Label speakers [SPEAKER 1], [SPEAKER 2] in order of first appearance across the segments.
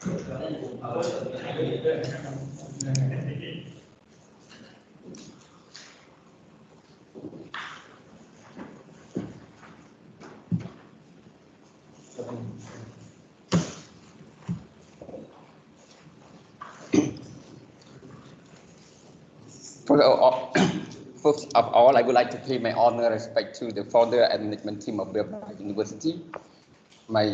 [SPEAKER 1] First of all, I would like to pay my honor respect to the founder and management team of Belgrade University, my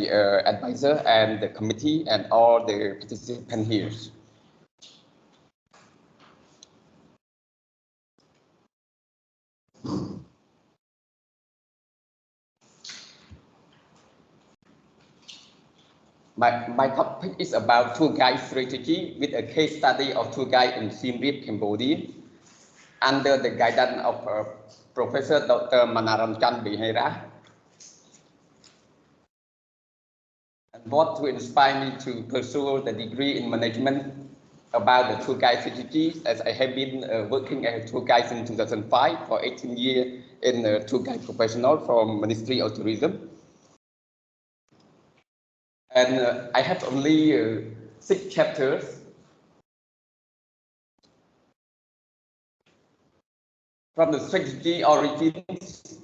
[SPEAKER 1] advisor and the committee and all the participants here. My topic is about tour guide strategy with a case study of tour guide in Siem Reap, Cambodia, under the guidance of Professor Dr. Manaramchan Behera. And what to inspire me to pursue the degree in management about the tour guide strategy, as I have been working as a tour guide since 2005 for 18 years in a tour guide professional from Ministry of Tourism. And I have only 6 chapters. From the strategy origins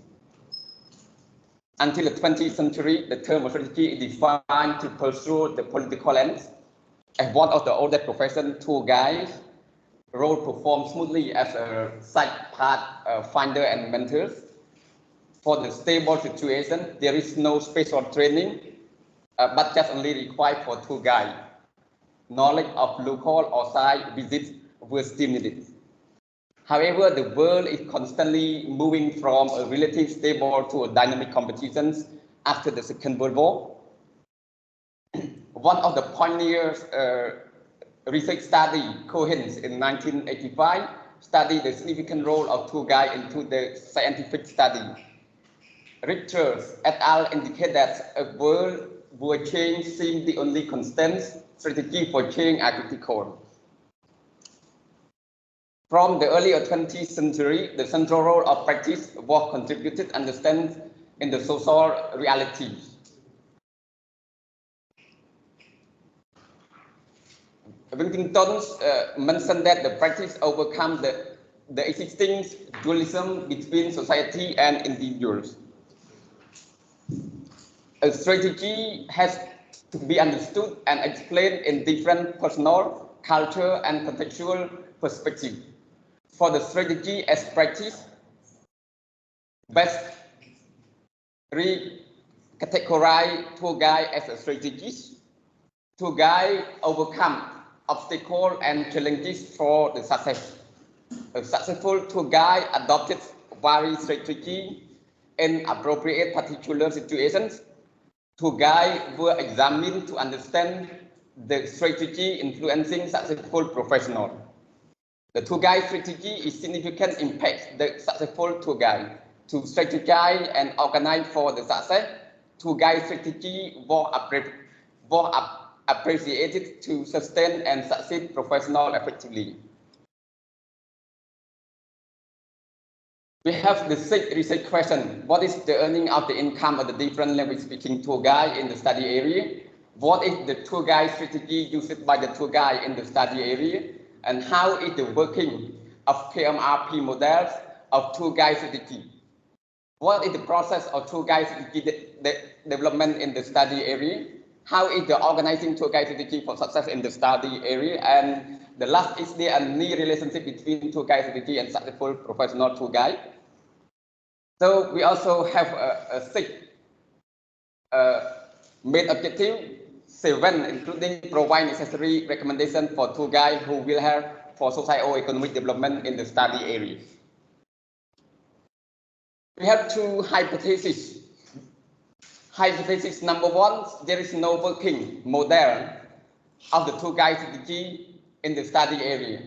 [SPEAKER 1] until the 20th century, the term of strategy is defined to pursue the political ends. As one of the oldest profession, tour guides role performs smoothly as a side path finder and mentors. For the stable situation, there is no special training, but just only required for tour guide. Knowledge of local or site visits were still needed. However, the world is constantly moving from a relative stable to a dynamic competitions after the Second World War. One of the pioneers research study, Chhim in 1985, studied the significant role of tour guide into the scientific study. Richards et al. Indicate that a world where change seems the only constant, strategy for change are critical. From the earlier 20th century, the central role of practice was contributed to understand in the social realities. Wintington mentioned that the practice overcomes the existing dualism between society and individuals. A strategy has to be understood and explained in different personal, cultural, and contextual perspectives. For the strategy as practice, best re-categorize tour guide as a strategist. Tour guide overcome obstacles and challenges for the success. A successful tour guide adopted various strategies in appropriate particular situations. Tour guide were examined to understand the strategy influencing successful professionals. The tour guide strategy is significant impacts the successful tour guide. To strategize and organize for the success, tour guide strategy was appreciated to sustain and succeed professionals effectively. We have the 6th research question. What is the earning of the income of the different language speaking tour guide in the study area? What is the tour guide strategy used by the tour guide in the study area? And how is the working of KMRP models of tour guide strategy? What is the process of tour guide strategy development in the study area? How is the organizing tour guide strategy for success in the study area? And the last, is there any relationship between tour guide strategy and successful professional tour guide? So we also have a 6 main objective, 7, including provide necessary recommendations for tour guide who will help for socio-economic development in the study areas. We have 2 hypotheses. Hypothesis number 1, there is no working model of the tour guide strategy in the study area.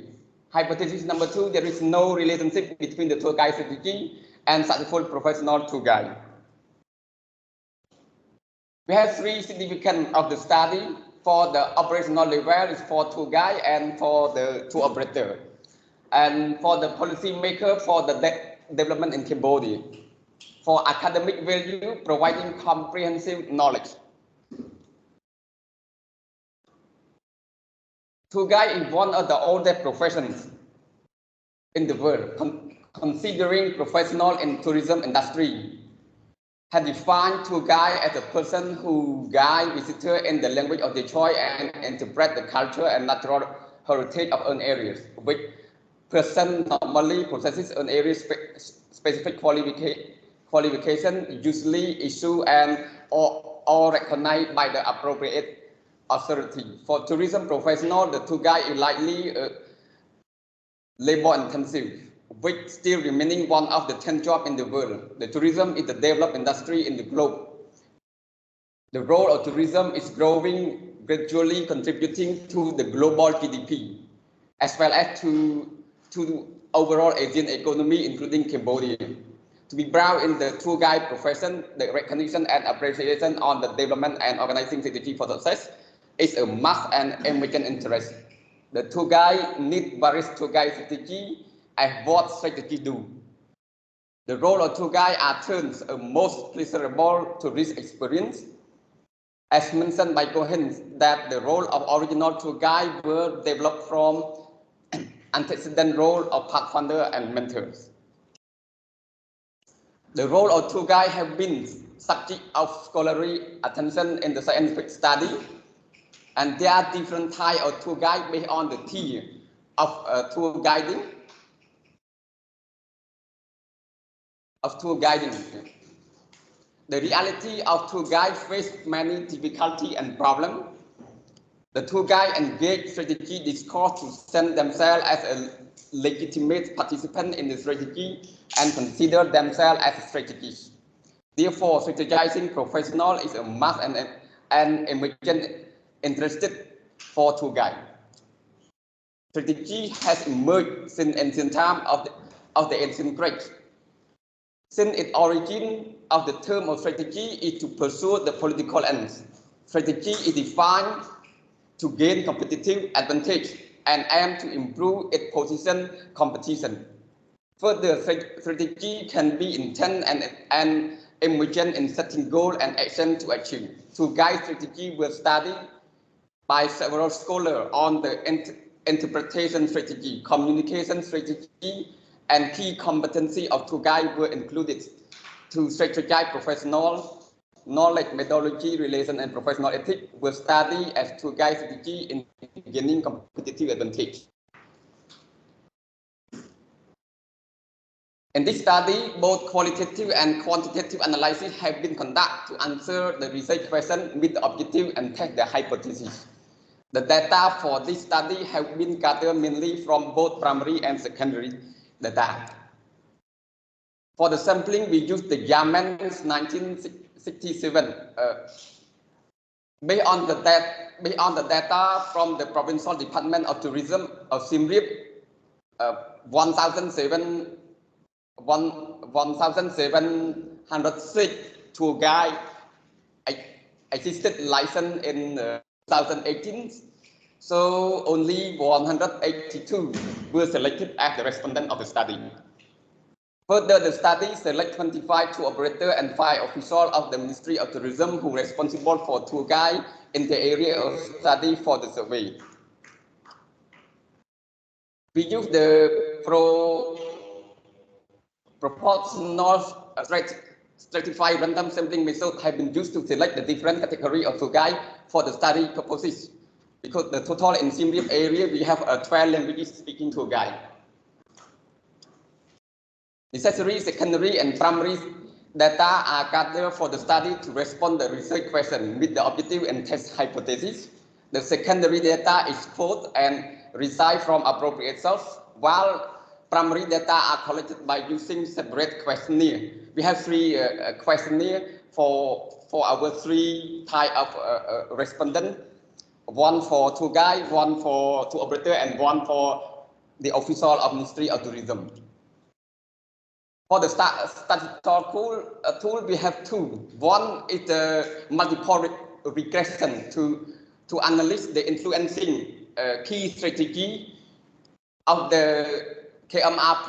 [SPEAKER 1] Hypothesis number 2, there is no relationship between the tour guide strategy and successful professional tour guide. We have 3 significant of the study. For the operational level is for tour guide and for the tour operator. And for the policy maker, for the development in Cambodia. For academic value, providing comprehensive knowledge. Tour guide is one of the oldest professions in the world, considering professional in tourism industry. Has defined tour guide as a person who guide visitors in the language of their choice and interpret the culture and natural heritage of an area, which person normally possesses an area specific qualification, usually issued and or recognized by the appropriate authority. For tourism professional, the tour guide is likely labor intensive, which still remaining one of the 10 jobs in the world. The tourism is the developed industry in the globe. The role of tourism is growing, gradually contributing to the global GDP, as well as to the overall Asian economy, including Cambodia. To be proud in the tour guide profession, the recognition and appreciation on the development and organizing strategy for success is a must and American interest. The tour guide need various tour guide strategy and what strategy do. The role of tour guide are turns a most pleasurable tourist experience. As mentioned by Cohen, that the role of original tour guide were developed from antecedent role of pathfinder and mentors. The role of tour guide have been subject of scholarly attention in the scientific study, and there are different types of tour guide based on the tier of tour guiding. The reality of tour guide face many difficulties and problems. The tour guide engage strategy discourse to send themselves as a legitimate participant in the strategy and consider themselves as strategists. Therefore, strategizing professional is a must and emergent interested for tour guide. Strategy has emerged since ancient time of the ancient Greeks. Since its origin of the term of strategy is to pursue the political ends. Strategy is defined to gain competitive advantage and aim to improve its position competition. Further, strategy can be intent and emergent in setting goal and action to achieve. To guide strategy was studied by several scholars on the interpretation strategy, communication strategy, and key competency of tour guide were included to strategize professional knowledge, methodology, relation, and professional ethics were studied as tour guide strategy in gaining competitive advantage. In this study, both qualitative and quantitative analysis have been conducted to answer the research question, meet the objective, and test the hypothesis. The data for this study have been gathered mainly from both primary and secondary data. For the sampling, we used the Yemen's 1967. Based on the data from the Provincial Department of Tourism of Siem Reap, 1,706 tour guide existed license in 2018. So only 182 were selected as the respondent of the study. Further, the study select 25 tour operators and 5 officials of the Ministry of Tourism who are responsible for tour guide in the area of study for the survey. We use the proportional stratified random sampling method have been used to select the different category of tour guide for the study purposes. Because the total in Siem Reap area, we have 12 languages speaking tour guide. Necessary, secondary, and primary data are gathered for the study to respond to the research question, meet the objective, and test hypothesis. The secondary data is quoted and reside from appropriate source, while primary data are collected by using separate questionnaire. We have 3 questionnaire for our 3 type of respondent. One for tour guide, one for tour operator, and one for the official of Ministry of Tourism. For the statistical tool, we have 2. One is the multiple regression to analyze the influencing key strategy of the KMRP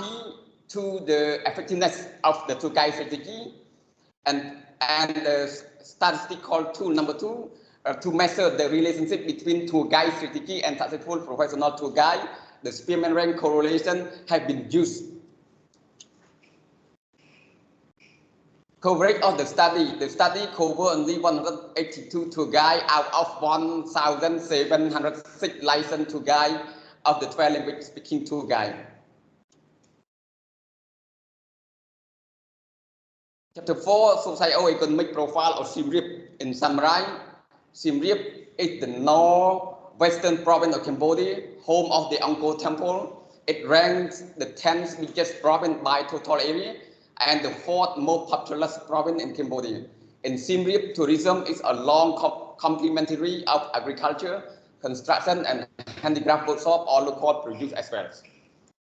[SPEAKER 1] to the effectiveness of the tour guide strategy, and the statistical tool number 2 to measure the relationship between tour guide strategy and successful professional tour guide, the Spearman rank correlation have been used. Coverage of the study covered only 182 tour guide out of 1,706 licensed tour guide of the 12 language speaking tour guide. Chapter 4, socio-economic profile of Siem Reap. In summary, Siem Reap is the northwestern province of Cambodia, home of the Angkor Temple. It ranks the 10th biggest province by total area and the 4th most populous province in Cambodia. In Siem Reap, tourism is a long complementary of agriculture, construction, and handicraft workshop or local produce as well.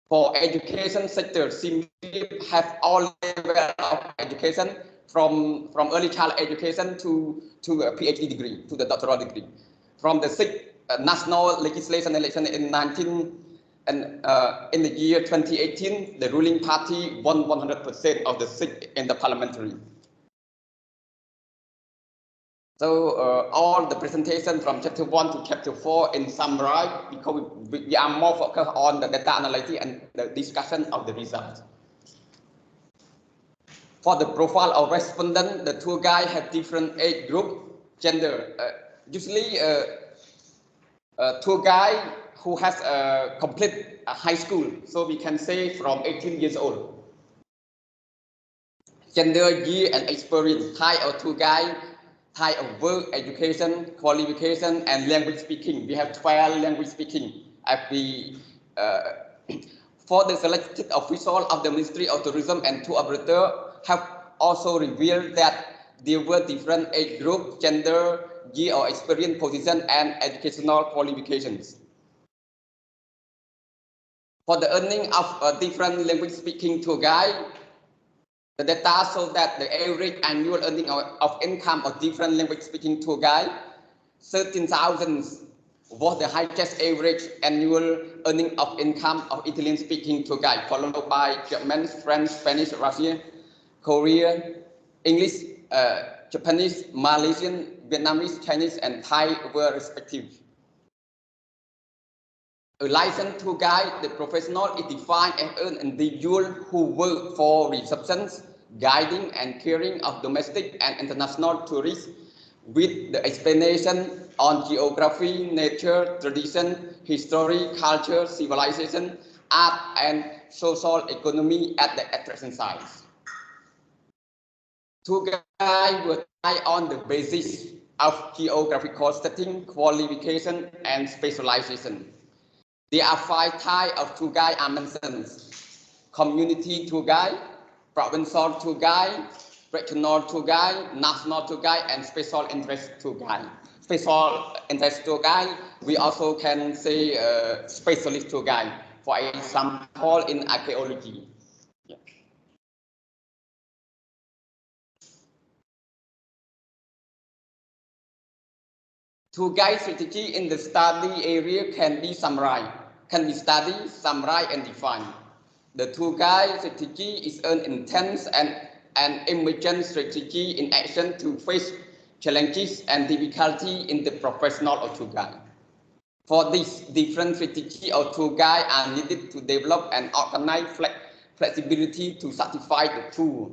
[SPEAKER 1] For education sector, Siem Reap have all levels of education from early child education to a PhD degree, to the doctoral degree. From the sixth national legislation election in in the year 2018, the ruling party won 100% of the seats in the parliamentary. So all the presentation from chapter 1 to chapter 4 in summary, because we are more focused on the data analysis and the discussion of the results. For the profile of respondent, the tour guide have different age group, gender. Usually, tour guide who has complete high school, so we can say from 18 years old. Gender, year, and experience, type of tour guide, type of work, education, qualification, and language speaking. We have 12 language speaking. For the selected official of the Ministry of Tourism and tour operator have also revealed that there were different age group, gender, year or experience, position, and educational qualifications. For the earning of a different language speaking tour guide, the data shows that the average annual earning of income of different language speaking tour guide, 13,000 was the highest average annual earning of income of Italian speaking tour guide, followed by German, French, Spanish, Russian, Korean, English, Japanese, Malaysian, Vietnamese, Chinese, and Thai were respective. A licensed tour guide, the professional is defined as an individual who work for receptions, guiding, and caring of domestic and international tourists with the explanation on geography, nature, tradition, history, culture, civilization, art, and social economy at the attraction sites. Tour guide will rely on the basis of geographical setting, qualification, and specialization. There are 5 types of tour guide are mentioned: community tour guide, provincial tour guide, regional tour guide, national tour guide, and special interest tour guide. Special interest tour guide, we also can say specialist tour guide, for example, in archaeology. Yeah. Tour guide strategy in the study area can be summarized, studied, summarized, and defined. The tour guide strategy is an intense and an emergent strategy in action to face challenges and difficulty in the professional of tour guide. For this, different strategy of tour guide are needed to develop and organize flexibility to satisfy the tour.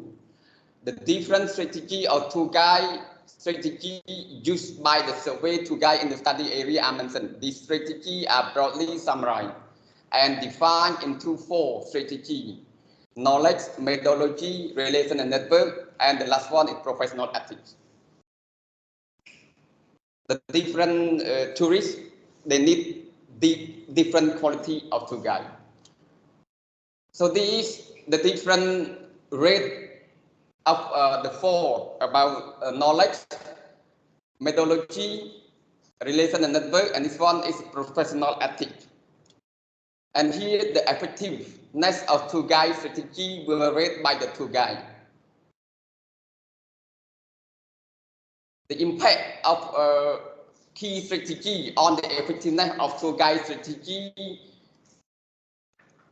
[SPEAKER 1] The different strategy of tour guide strategy used by the survey tour guide in the study area are mentioned. These strategies are broadly summarized and defined into 4 strategies: knowledge, methodology, relation and network, and the last one is professional ethics. The different tourists, they need different quality of tour guide. So these the different rate of the 4 about knowledge, methodology, relation and network, and this one is professional ethics. And here the effectiveness of tour guide strategy will be rated by the tour guide. The impact of key strategy on the effectiveness of tour guide strategy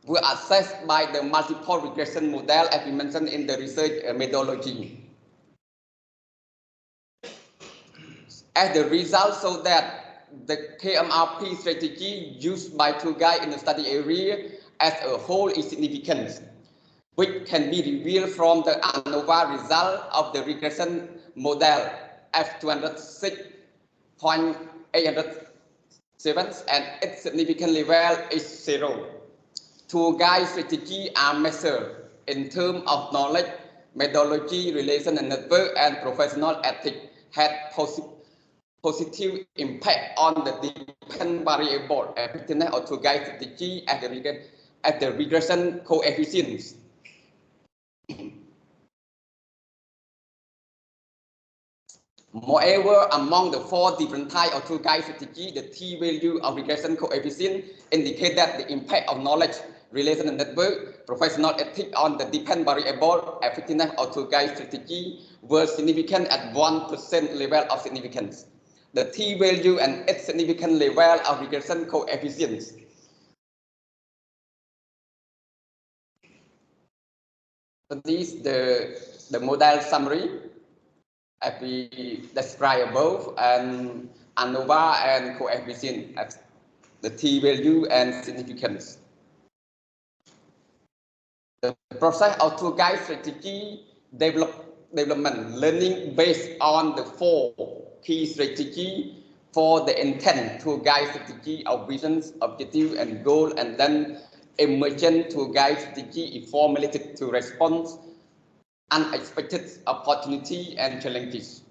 [SPEAKER 1] were assessed by the multiple regression model as we mentioned in the research methodology. As the result, so that the KMRP strategy used by tour guide in the study area as a whole is significant, which can be revealed from the ANOVA result of the regression model F206.807, and its significant level is 0. Tour guide strategy are measured in terms of knowledge, methodology, relation and network, and professional ethics had positive impact on the dependent variable effectiveness of tour guide strategy at the regression coefficients. Moreover, among the 4 different types of tour guide strategy, the t-value of regression coefficient indicate that the impact of knowledge, relation and network, professional ethics on the dependent variable effectiveness of tour guide strategy were significant at 1% level of significance. The t-value and its significant level of regression coefficients. So this is the model summary as we described above, and ANOVA and coefficient at the t-value and significance. The process of tour guide strategy development learning based on the 4 key strategy for the intent tour guide strategy of visions, objective and goal, and then emergent tour guide strategy is formulated to respond unexpected opportunity and challenges.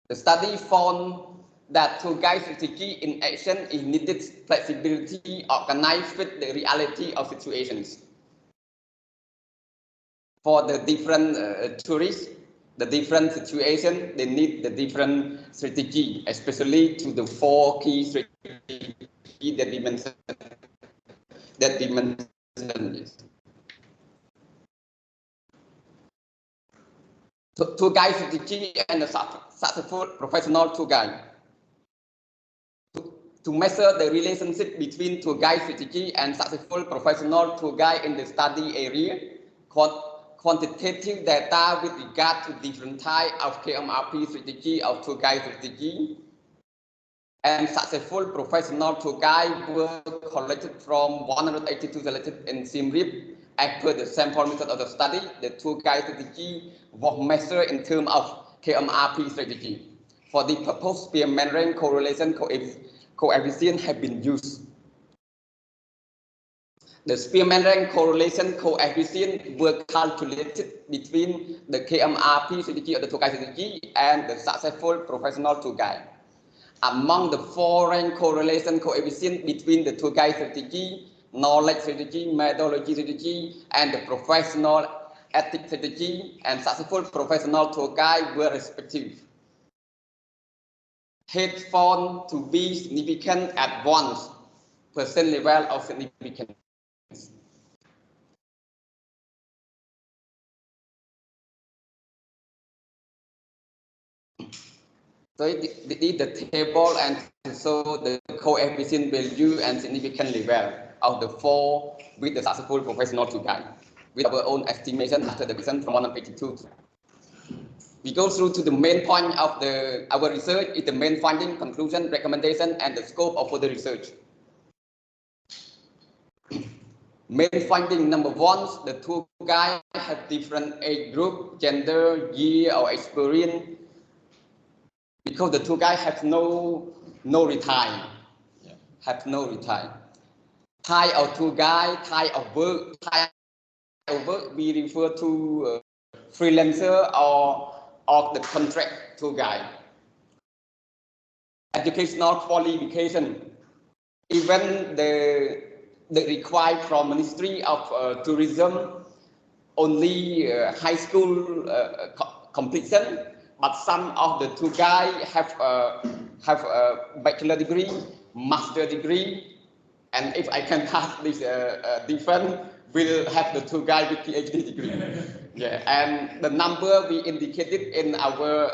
[SPEAKER 1] The study found that tour guide strategy in action is needed flexibility organized with the reality of situations. For the different tourists, the different situation, they need the different strategy, especially to the 4 key strategies that we mentioned. Tour guide strategy and the successful professional tour guide. To measure the relationship between tour guide strategy and successful professional tour guide in the study area, quantitative data with regard to different types of KMRP strategy of tour guide strategy and successful professional tour guide were collected from 182 selected in Chhim Reap. As per the sample method of the study, the tour guide strategy was measured in terms of KMRP strategy. For the purpose, Spearman correlation coefficient have been used. The Spearman correlation coefficient were calculated between the KMRP strategy of the tour guide strategy and the successful professional tour guide. Among the 4 rank correlation coefficient between the tour guide strategy, knowledge strategy, methodology strategy, and the professional ethics strategy and successful professional tour guide were respective. Had found to be significant at 1% level of significance. So this is the table and so the coefficient value and significant level of the 4 with the successful professional tour guide with our own estimation after the revision from 182. We go through to the main point of our research is the main finding, conclusion, recommendation, and the scope of further research. Main finding number 1, the tour guide have different age group, gender, year, or experience. Because the tour guide has no retire, Type of tour guide, type of work, we refer to freelancer or the contract tour guide. Educational qualification, even the required from Ministry of Tourism only high school completion. But some of the tour guide have a bachelor degree, master degree, and if I can pass this different, we'll have the tour guide with PhD degree. Yeah, and the number we indicated in our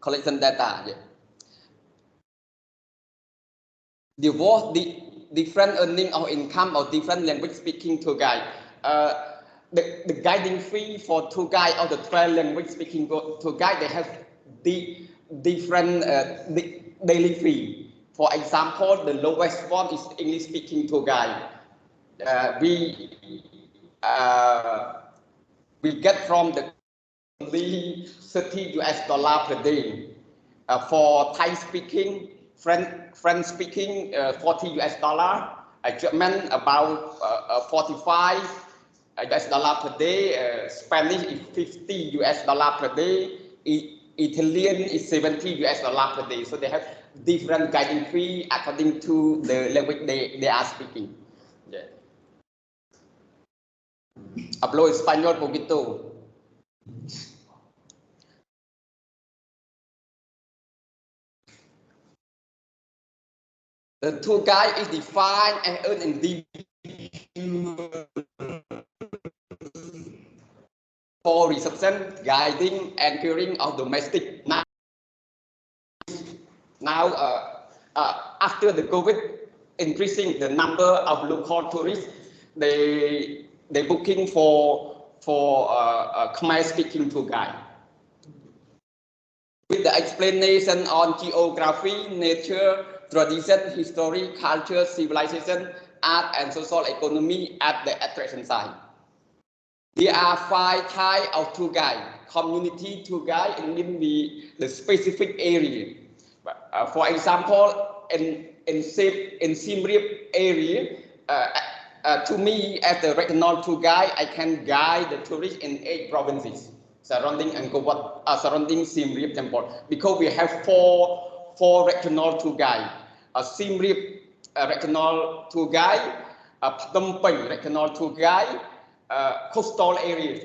[SPEAKER 1] collection data. Yeah. The different earning or income or different language speaking tour guide. the guiding fee for tour guide or the 12 language speaking tour guide, they have the different daily fee. For example, the lowest one is English speaking tour guide. We get from the only $30 per day. For Thai speaking, French speaking, $40, German about 45 US$ per day, Spanish is $50 per day, Italian is $70 per day. So they have different guiding fee according to the language they are speaking. Yeah. Hablo español poquito. The tour guide is defined and earned in for reception, guiding, and curing of domestic. Now, after the COVID, increasing the number of local tourists, they booking for Khmer speaking tour guide. With the explanation on geography, nature, tradition, history, culture, civilization, art, and social economy at the attraction site. There are 5 types of tour guide. Community tour guide in the specific area. For example, in Siem Reap area, to me as the regional tour guide, I can guide the tourists in 8 provinces surrounding Angkor Wat, surrounding Siem Reap temple, because we have four regional tour guide. Siem Reap regional tour guide, Phnom Penh regional tour guide, coastal area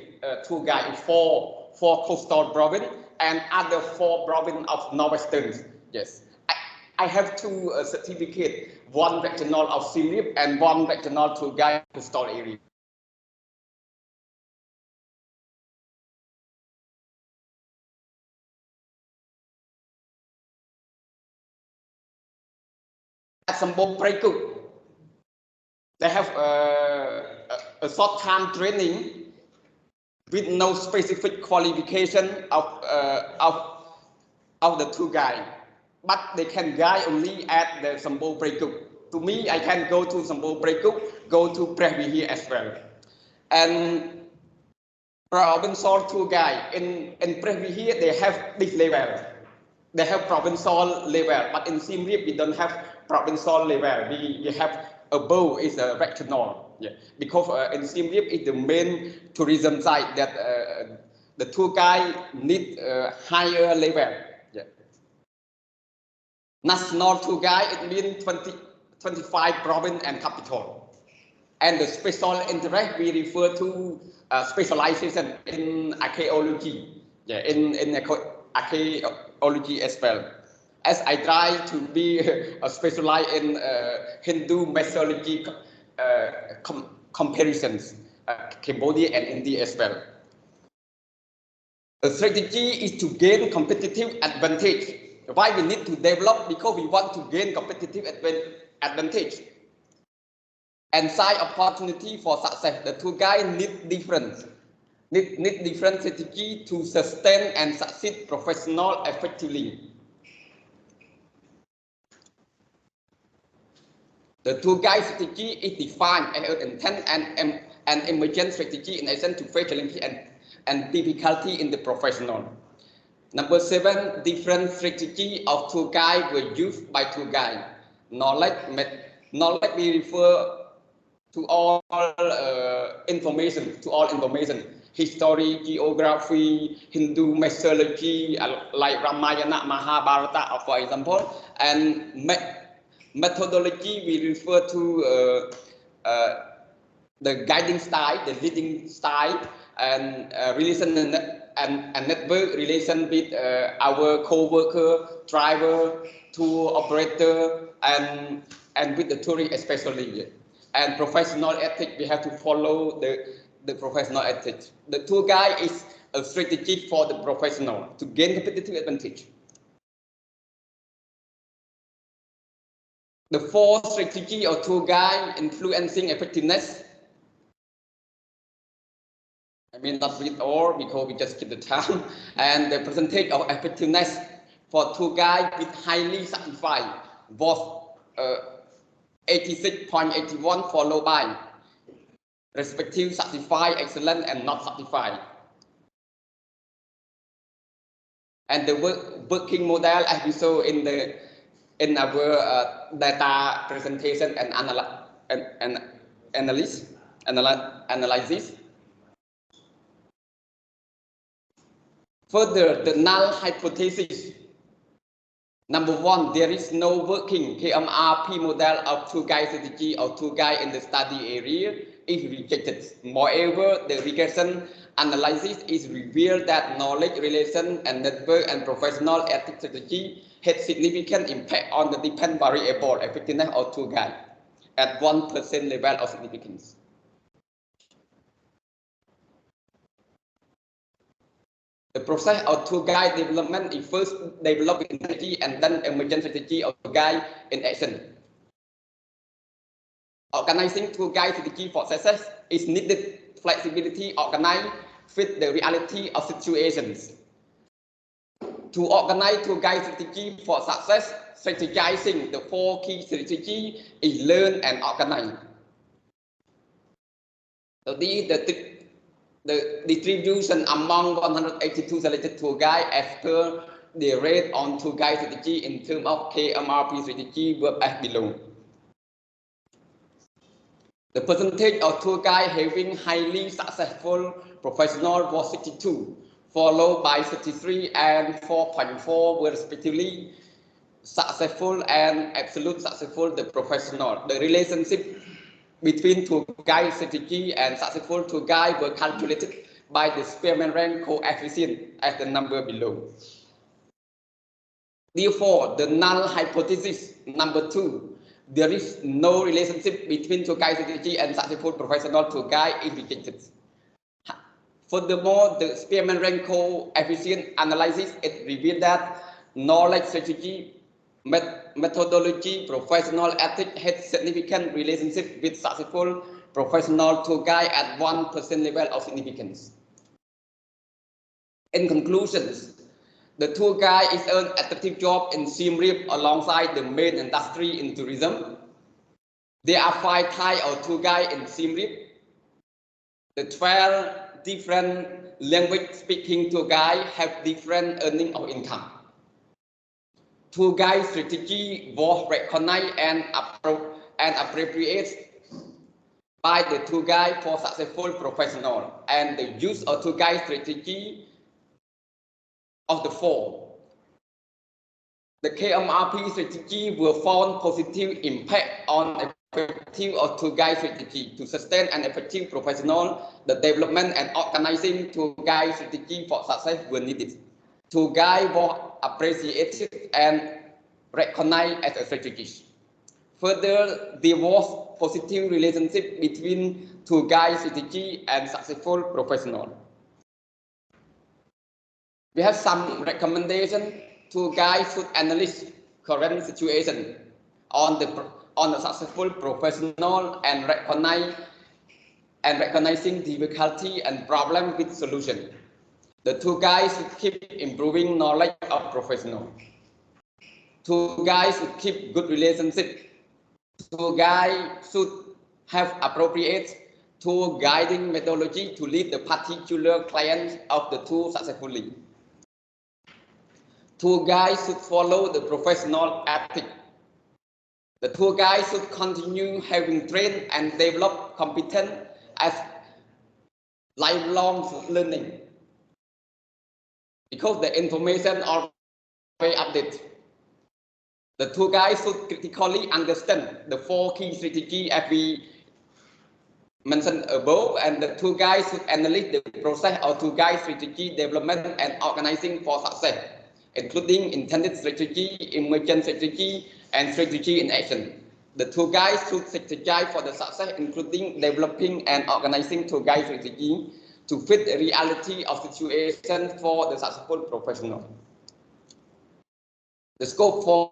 [SPEAKER 1] tour guide for coastal province, and other 4 province of northwestern. Yes, I have 2 certificates, one regional of Siem Reap and one regional tour guide coastal area. At Sambong Preku, they have a short-term training with no specific qualification of the tour guide, but they can guide only at the Sambong Preku. To me, I can go to Sambong Preku, go to Phet here as well. And provincial tour guide in Phet here, they have this level. They have provincial level, but in Siem Reap we don't have provincial level. We have above is a regional. Yeah, because in Siem Reap is the main tourism site that the tour guide need higher level. Yeah. National tour guide, it means 25 province and capital. And the special interest we refer to specialization in archaeology. Yeah, in archaeology as well. As I try to be specialized in Hindu mythology comparisons, Cambodia and India as well. The strategy is to gain competitive advantage. Why we need to develop? Because we want to gain competitive advantage. And side opportunity for success. The tour guide need different strategy to sustain and succeed professional effectively. The tour guide strategy is defined as an intent and emergent strategy in addition to face challenges and difficulty in the professional. Number 7, different strategy of tour guide were used by tour guide. Knowledge we refer to all information, history, geography, Hindu mythology, like Ramayana, Mahabharata, for example, and methodology we refer to the guiding style, the leading style, and relation and network relation with our co-worker, driver, tour operator, and with the tourist especially. And professional ethics, we have to follow the professional ethics. The tour guide is a strategy for the professional to gain competitive advantage. The 4th strategy of tour guide influencing effectiveness. I mean, not read all because we just keep the time. And the percentage of effectiveness for tour guide with highly certified was 86.81, followed by respective certified, excellent, and not certified. And the working model, as we saw in our data presentation and analysis. Further, the null hypothesis. Number one, there is no working KMRP model of tour guide strategy or tour guide in the study area is rejected. Moreover, the regression analysis is revealed that knowledge, relation, and network and professional ethics strategy had significant impact on the dependent variable effectiveness of tour guide at 1% level of significance. The process of tour guide development is first developing strategy and then emergent strategy of tour guide in action. Organizing tour guide strategy for success is needed flexibility organized with the reality of situations. To organize tour guide strategy for success, strategizing the 4 key strategies is learn and organize. So the distribution among 182 selected tour guides as per the rate on tour guide strategy in terms of KMRP strategy were as below. The percentage of tour guides having highly successful professional was 62, followed by 33 and 4.4 were respectively successful and absolute successful the professional. The relationship between tour guide strategy and successful tour guide were calculated by the Spearman rank coefficient as the number below. Therefore, the null hypothesis number 2, there is no relationship between tour guide strategy and successful professional tour guide is rejected. Furthermore, the Spearman rank coefficient analysis it revealed that knowledge, strategy, methodology, professional ethics had significant relationship with successful professional tour guide at 1% level of significance. In conclusions, the tour guide is an attractive job in Siem Reap alongside the main industry in tourism. There are 5 types of tour guide in Siem Reap. The 12 different language speaking tour guide have different earning of income. Tour guide strategy was recognized and appropriated by the tour guide for successful professional, and the use of tour guide strategy of the 4. The KMRP strategy will found positive impact on effective of tour guide strategy to sustain an effective professional. The development and organizing tour guide strategy for success were needed. Tour guide was appreciated and recognized as a strategist. Further, there was positive relationship between tour guide strategy and successful professional. We have some recommendation. Tour guide should analyze current situation on the successful professional and recognizing difficulty and problem with solution. The tour guide should keep improving knowledge of professional. Tour guide should keep good relationship. Tour guide should have appropriate tour guiding methodology to lead the particular clients of the tour successfully. Tour guide should follow the professional ethic. The tour guide should continue having trained and developed competence as lifelong learning, because the information are very updated. The tour guide should critically understand the 4 key strategies as we mentioned above, and the tour guide should analyze the process of tour guide strategy development and organizing for success, including intended strategy, emergent strategy, and strategy in action. The tour guide should strategize for the success, including developing and organizing tour guide strategy to fit the reality of situation for the successful professional. The scope for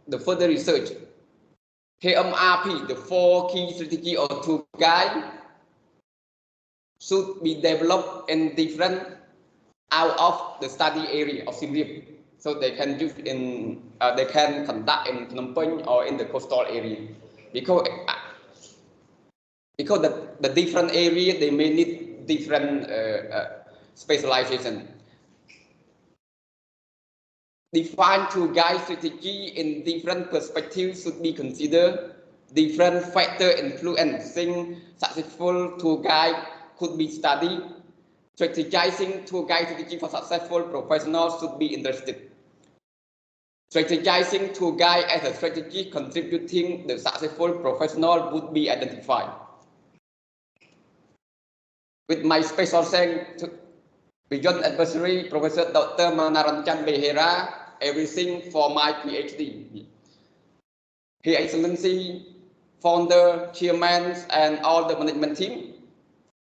[SPEAKER 1] the further research. KMRP, the 4 key strategy of tour guide. should be developed in different out of the study area of Siem Reap, so they can use in they can conduct in Phnom Penh or in the coastal area, because the different area they may need different specialization. Define tour guide strategy in different perspectives should be considered. Different factors influencing successful tour guide could be studied. Strategizing tour guide strategy for successful professionals should be interested. Strategizing tour guide as a strategy contributing the successful professional would be identified. With my special thanks to beyond adversary, Professor Dr. Manaranjan Behera, everything for my PhD. His Excellency, founder, chairman, and all the management team,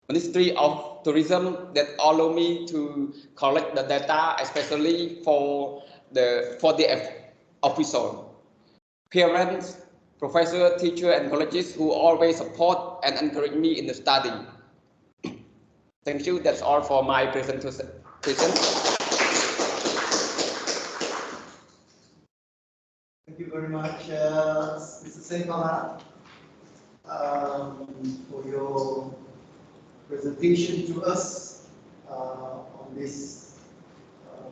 [SPEAKER 1] Ministry of Tourism that allow me to collect the data, especially for the official. Parents, professor, teacher, and colleges who always support and encourage me in the study. Thank you. That's all for my presentation.
[SPEAKER 2] Thank you very much, Mr. Sengkala, for your presentation to us on this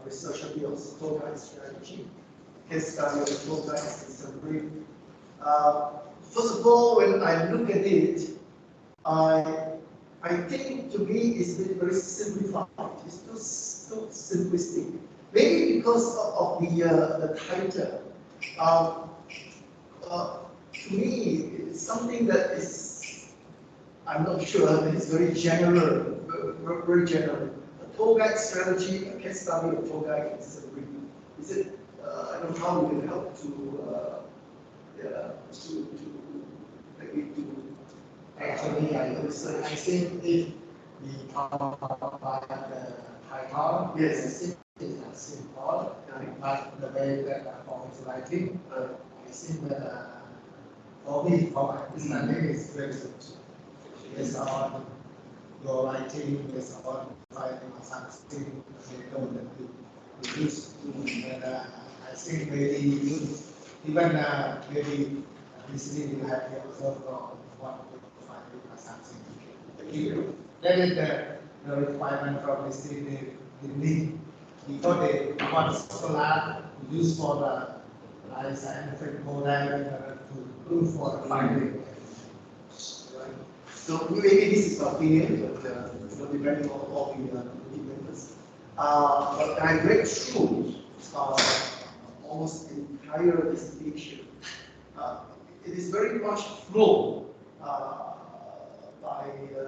[SPEAKER 2] research of your tour guide strategy, case study of tour guides in Siem Reap. First of all, when I look at it, I think to me it's very simplified. It's too simplistic. Maybe because of the title. To me, it's something that is, I'm not sure, it's very general, very general. A tour guide strategy, a case study of tour guide in Siem Reap. Is it? I don't know how we can help
[SPEAKER 3] Actually, I think if we talk about the title,
[SPEAKER 2] yes,
[SPEAKER 3] I think it's simple, but the way that Paul is writing, I think that for me, for my understanding, is very simple. It's on your writing, it's on finding something they know that you use to, and I think maybe even maybe listening you have to observe from one something. That is the requirement from the city they need before they want scholar to use for the scientific model to prove for the finding.
[SPEAKER 2] Right. So maybe this is my opinion, but depending on all the members. But I read through almost the entire dissertation. It is very much flow by the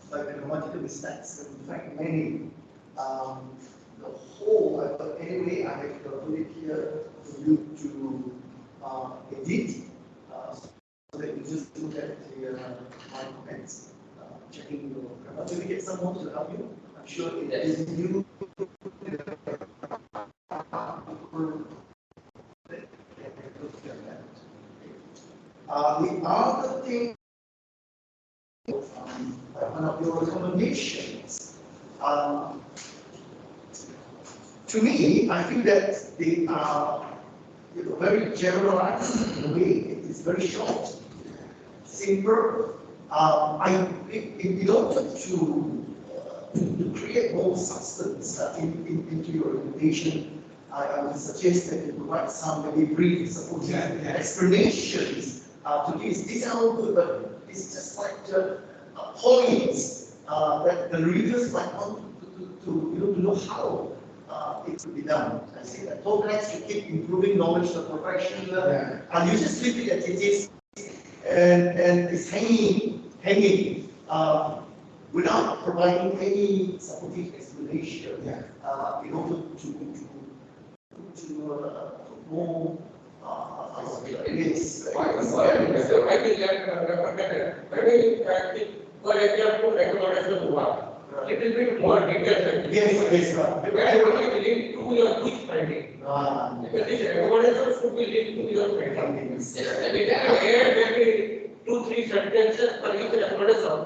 [SPEAKER 2] grammatical mistakes. In fact, many. The whole, but anyway, I have put it here for you to edit, so that you just look at my comments, checking your grammar. Maybe get someone to help you. I'm sure it is you. The other thing, one of your recommendations, to me, I feel that they are very generalized in a way. It is very short, simple. In order to create more substance into your recommendation, I would suggest that you provide some maybe brief supporting explanations to this. These are all good, but it's just like points that the readers might want to know how it could be done. I say that tour guides should keep improving knowledge of the profession, and you just leave it as it is, and it's hanging without providing any supporting explanation in order to more. Yes.
[SPEAKER 4] Little bit more details.
[SPEAKER 2] Yes, right.
[SPEAKER 4] Because it will link to your quick finding. Because this recommendation should be linked to your finding. Maybe 2-3 sentences per each recommendation.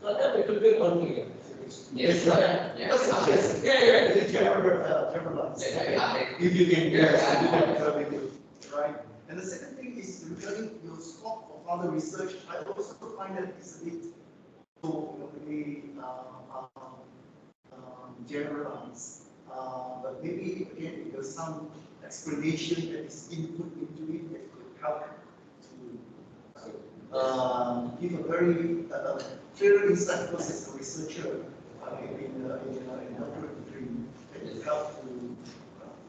[SPEAKER 4] Sometimes it will be unclear.
[SPEAKER 1] Yes,
[SPEAKER 4] Yeah.
[SPEAKER 1] yes.
[SPEAKER 4] Yeah.
[SPEAKER 2] Generalize. If you can right? And the second thing is regarding your scope of other research. I also find that it's a bit so really generalized. But maybe again, if there's some explanation that is input into it that could help to give a very clear insight because as a researcher in doctorate degree, it will help to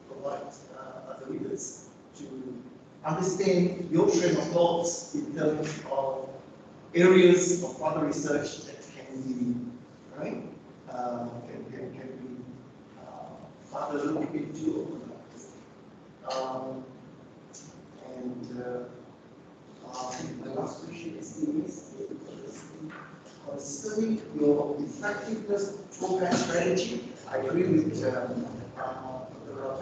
[SPEAKER 2] provide other readers to understand your train of thoughts in terms of areas of further research that can be right can be further looked into. The last question is concerning your effectiveness program strategy. I agree with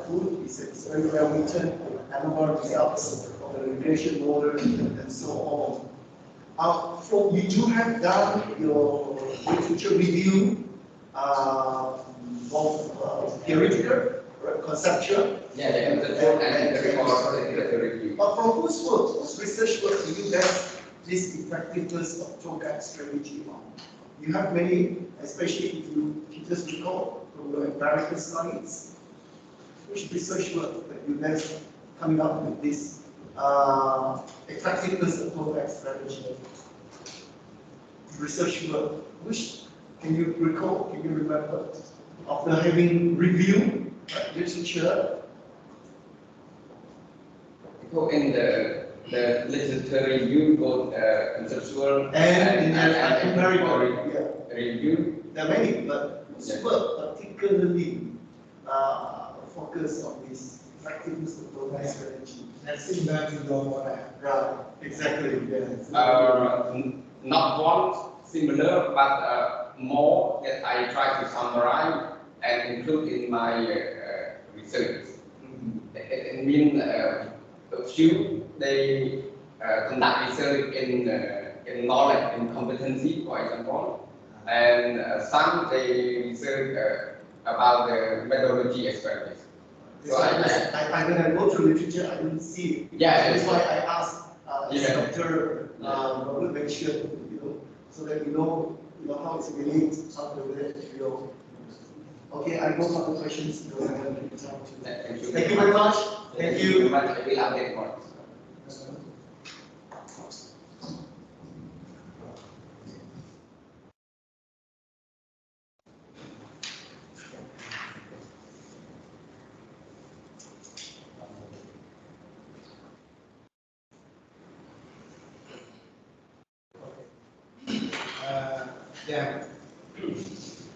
[SPEAKER 2] Food. It's very well written, number results of the regression model and so on. So you do have done your literature review, both theoretical, conceptual.
[SPEAKER 1] Yeah, and the review.
[SPEAKER 2] But from whose work, whose research work do you base this effectiveness of program strategy on? You have many, especially if you just recall from your empirical studies. Which research work that you best coming up with this effectiveness of program strategy? Research work. Which can you recall? Can you remember? After having reviewed literature.
[SPEAKER 1] So in the literature review, both conceptual and empirical review.
[SPEAKER 2] There are many, but work particularly focus on this effectiveness of program strategy.
[SPEAKER 3] That's similar to your model.
[SPEAKER 2] Right, exactly. Yeah.
[SPEAKER 1] Not one similar, but more that I try to summarize and include in my research. It means a few they conduct research in knowledge and competency, for example, and some they research about the methodology experiments. So
[SPEAKER 2] when I go through literature, I didn't see it.
[SPEAKER 1] Yeah,
[SPEAKER 2] that's why I asked Dr. Robert mentioned, so that you know how it's related, how to relate to Okay, I go for the questions because I have time to. Thank you very much. Thank you.
[SPEAKER 1] I will update more.
[SPEAKER 3] Yeah,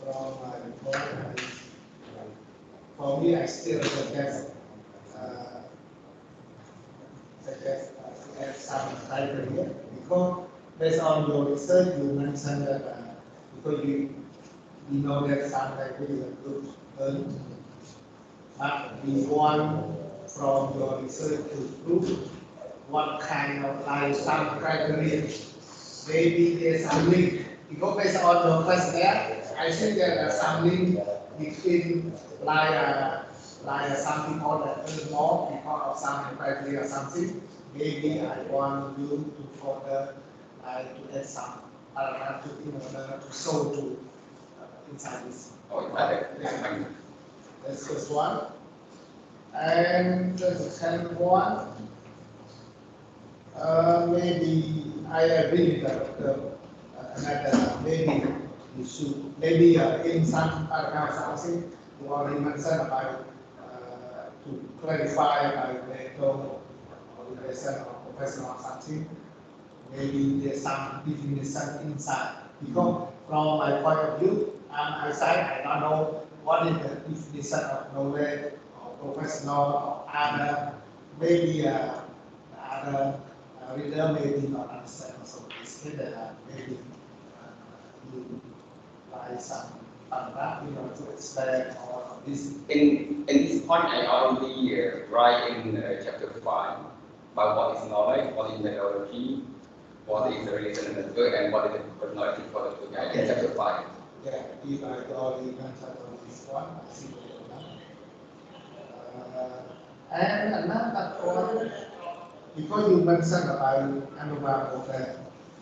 [SPEAKER 3] from my point, for me, I still suggest to add some criteria because based on your research, you mentioned that because we know that some criteria are good, but we want from your research to prove what kind of some criteria. Maybe there's some link. Because based on your questionnaire, I think there are some link between something called that more because of some criteria or something. Maybe I want you to further to add some paragraph to in order to show to inside this. That's the first one. And the second one, maybe I agree with that maybe you should, maybe in some paragraph something you already mentioned about to clarify by method or relation or professional or something. Maybe there's some definition inside. Because from my point of view, outside I don't know what is the definition of knowledge or professional or other. Maybe other reader maybe not understand also. It's maybe you buy some paragraph to explain all of this.
[SPEAKER 1] In this point, I already write in chapter 5 about what is knowledge, what is methodology, what is the relation network and what is the personality for the tour guide in chapter 5.
[SPEAKER 3] Yeah, if I already mentioned on this one, I see and another point, because you mentioned about Anubhav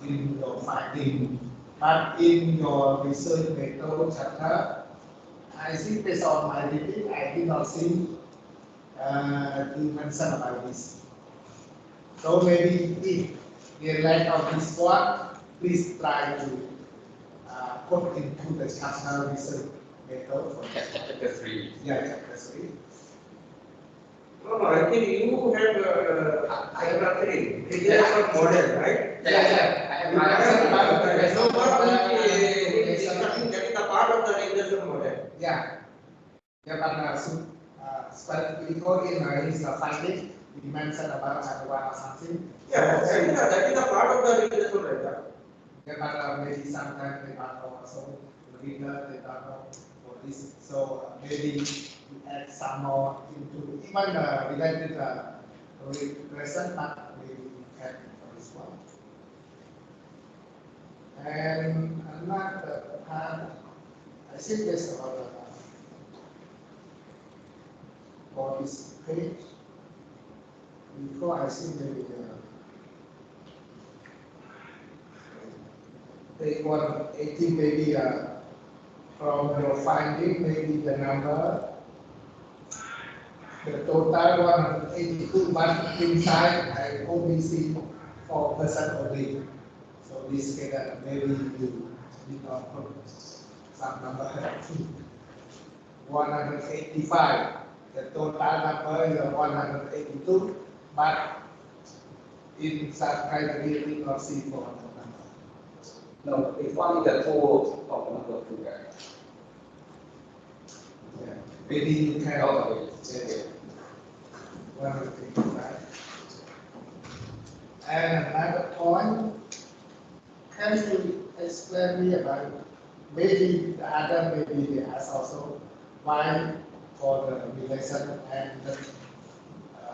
[SPEAKER 3] in your finding, but in your research method chapter, I think based on my reading, I did not see you mention about this. So maybe if the lack of this one, please try to put into the chapter research method for
[SPEAKER 1] Chapter 3.
[SPEAKER 3] yeah, chapter 3.
[SPEAKER 4] No, I think you have, I have nothing. It is a model, right?
[SPEAKER 1] Yeah.
[SPEAKER 4] No, but that is a part of the regression model.
[SPEAKER 3] Yeah. Yeah, but specifically in his finding, he mentioned about Anubhav or something.
[SPEAKER 4] Yeah, that is a part of the regression model.
[SPEAKER 3] Yeah, but maybe sometimes they don't know. So the reader they don't know for this. So maybe you add some more into even related regression, but maybe you can for this one. And another part, I think this about for this page. Before I see maybe page 180 maybe from your finding maybe the number the total 182 but inside I only see 4% only. So this figure maybe you need not put some number 185. The total number is 182, but in some criteria we not see 400 number.
[SPEAKER 1] No, it's only the total of the number of tour guides.
[SPEAKER 3] Yeah. Maybe you can
[SPEAKER 1] Okay.
[SPEAKER 3] say 185. And another point, can you explain me about maybe the other maybe they ask also why for the relation and the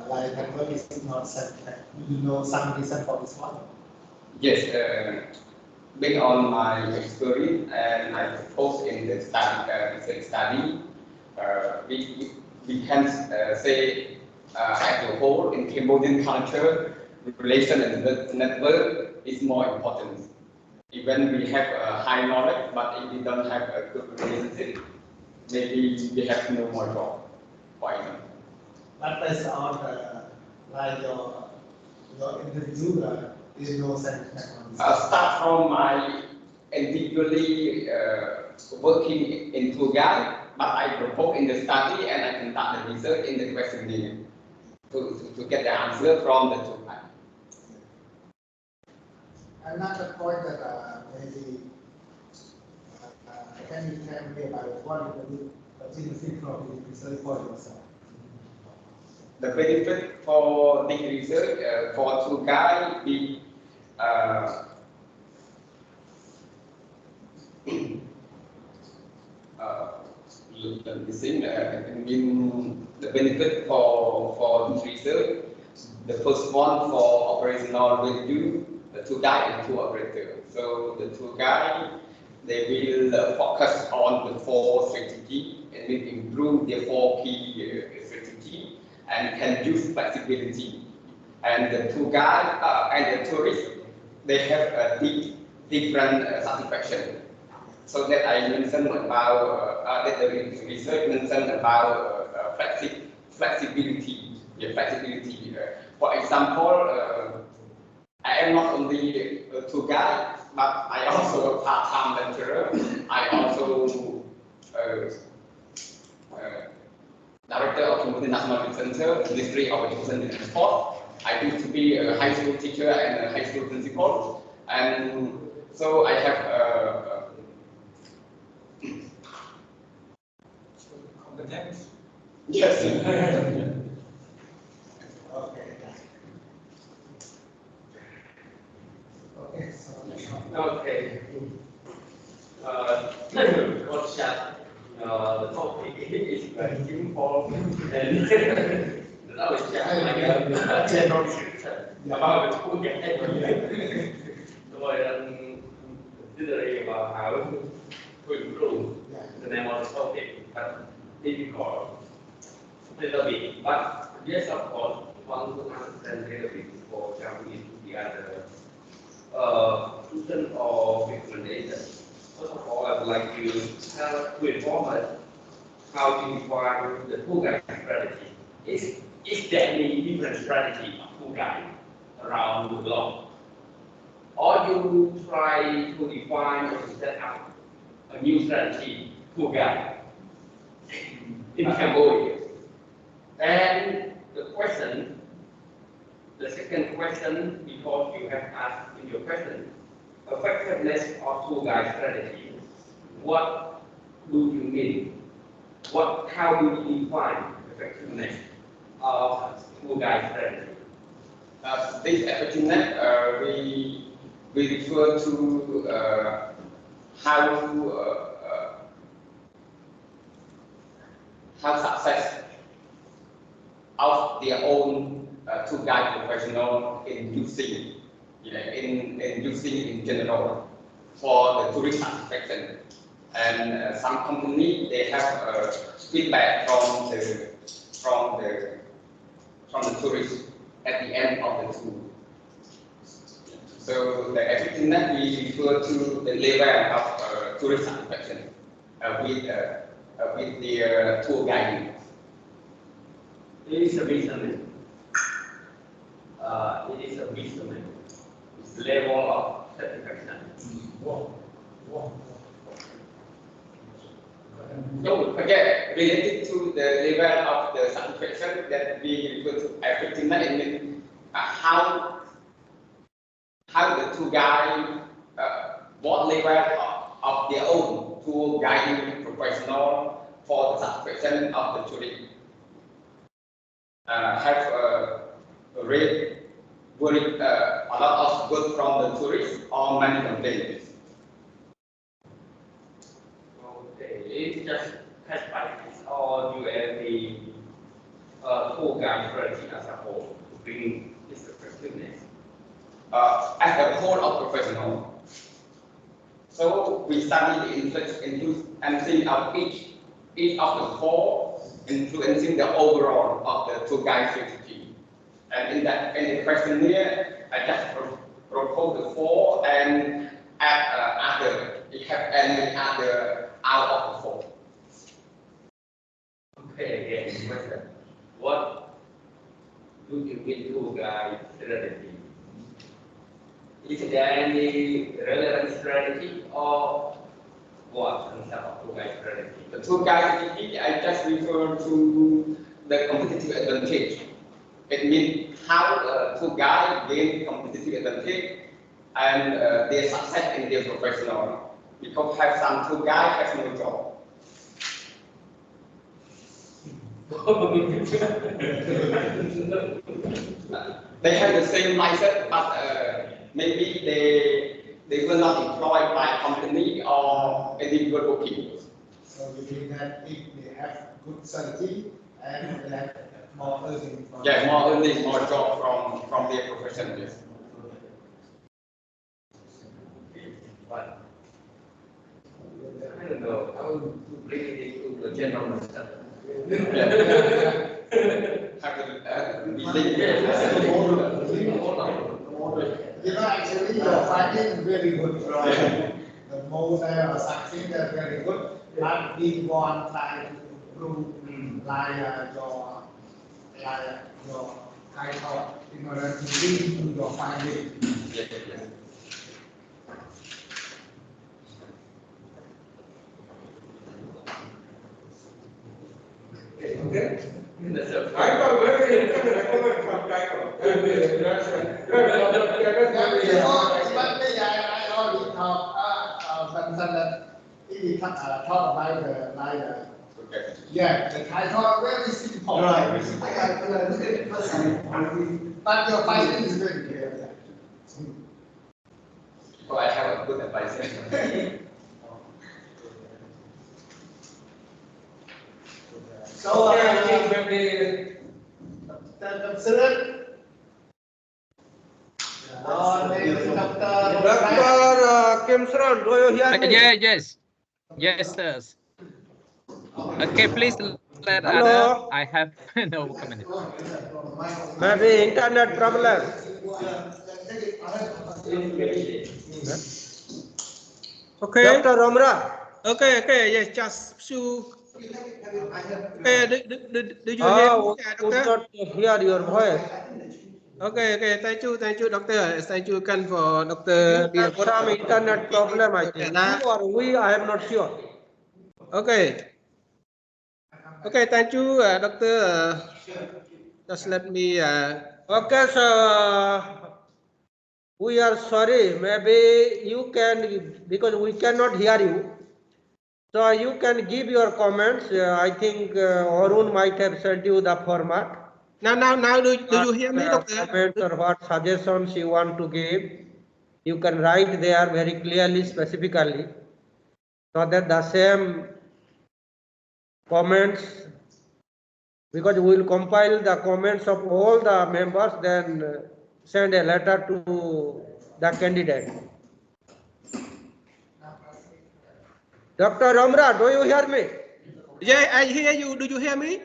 [SPEAKER 3] like network is not set. Do you know some reason for this one?
[SPEAKER 1] Yes, based on my experience and I propose in the research study, we can say as a whole in Cambodian culture, relation and network is more important. Even we have a high knowledge, but if we don't have a good relationship, maybe we have no more job. Why not?
[SPEAKER 3] But based on like your interview, there is no sense on this.
[SPEAKER 1] Start from my individually working in tour guide, but I propose in the study and I conduct the research in the questionnaire to get the answer from the tour guide.
[SPEAKER 3] Another point that maybe can you tell me about what is the benefit from the research for yourself?
[SPEAKER 1] The benefit for this research for tour guide we the benefit for this research. The first one for operational review, the tour guide and tour operator. So the tour guide they will focus on the 4 strategies and will improve the 4 key strategies and can use flexibility. And the tour guide and the tourist they have a different satisfaction. So that I mentioned about that the research mentioned about flexibility. Yeah, flexibility. For example, I am not only a tour guide, but I also a part-time lecturer. I also director of Cambodian National Youth Center, Ministry of Education and Sport. I used to be a high school teacher and a high school principal, and so I have
[SPEAKER 3] Competence?
[SPEAKER 1] yes.
[SPEAKER 3] Okay. Okay, so
[SPEAKER 5] Okay. What's that? The topic is very simple and now it's just like a general description about the tour guide. considering about how to improve the name of the topic, but difficult a little bit. But yes, of course, one to understand a little bit before jumping into the other question or recommendation. First of all, I would like to inform us how to define the tour guide strategy. Is there any different strategy of tour guide around the globe? Or you try to define or to set up a new strategy tour guide in Cambodia? And the second question, because you have asked in your question, effectiveness of tour guide strategy. What do you mean? How do you define effectiveness of tour guide strategy?
[SPEAKER 1] This effectiveness, we refer to how success of their own tour guide professional in using, in using in general for the tourist satisfaction. And some company they have feedback from the tourists at the end of the tour. So the effectiveness we refer to the level of tourist satisfaction with their tour guiding.
[SPEAKER 5] It is a measurement. It is a measurement. It's level of satisfaction.
[SPEAKER 1] So again, related to the level of the satisfaction that we refer to effectiveness, it means how the tour guide, what level of their own tour guiding professional for the satisfaction of the tourist have rate very a lot of good from the tourists or many complaints.
[SPEAKER 5] Okay, it's just cash practice or you have the tour guide strategy as a whole to bring this effectiveness.
[SPEAKER 1] As a whole of professional. So we study the influencing of each of the four, influencing the overall of the tour guide strategy. And in the questionnaire, I just propose the four and add other. It have any other out of the four.
[SPEAKER 5] Okay, again, question. What do you mean tour guide strategy? Is there any relevant strategy or what in terms of tour guide strategy?
[SPEAKER 1] The tour guide strategy, I just refer to the competitive advantage. It means how the tour guide gain competitive advantage and their success in their professional. Because have some tour guide has no job. They have the same license, but maybe they were not employed by company or individual people.
[SPEAKER 3] So you mean that if they have good strategy and they have more earning from
[SPEAKER 1] more earning, more job from their profession. Yes.
[SPEAKER 5] But I don't know how to bring it into the general matter.
[SPEAKER 3] Actually, your finding is very good, right? The most succeed is very good. But we want to try to improve your high thought in order to lead to your finding.
[SPEAKER 1] Yes.
[SPEAKER 4] Okay.
[SPEAKER 5] That's a
[SPEAKER 4] I got very recommend from title.
[SPEAKER 3] But I already talk about the the title very simple. Right. But your finding is very clear.
[SPEAKER 1] So I have a good advice.
[SPEAKER 3] So
[SPEAKER 4] I think maybe
[SPEAKER 3] the consider. Dr.
[SPEAKER 6] Armstrong, do you hear me?
[SPEAKER 7] Yes, sir. Okay, please let
[SPEAKER 6] Hello?
[SPEAKER 7] other. I have no comment.
[SPEAKER 6] Maybe internet problem.
[SPEAKER 8] Okay.
[SPEAKER 6] Dr. Romra.
[SPEAKER 8] Okay. Yes, just few. Okay. Do you hear me,
[SPEAKER 6] Could
[SPEAKER 8] doctor?
[SPEAKER 6] not hear your voice.
[SPEAKER 8] Okay. Thank you, doctor. Thank you again for Doctor.
[SPEAKER 6] You have some internet problem, I think. You or we, I am not sure.
[SPEAKER 8] Okay. Thank you, doctor. Just let me.
[SPEAKER 6] Okay, so we are sorry. Maybe you can, because we cannot hear you. So you can give your comments. I think Arun might have sent you the format.
[SPEAKER 8] Now, do you hear me, doctor?
[SPEAKER 6] Comments or what suggestions you want to give, you can write there very clearly, specifically, so that the same comments, because we will compile the comments of all the members, then send a letter to the candidate. Dr. Ramra, do you hear me?
[SPEAKER 8] Yeah, I hear you. Do you hear me?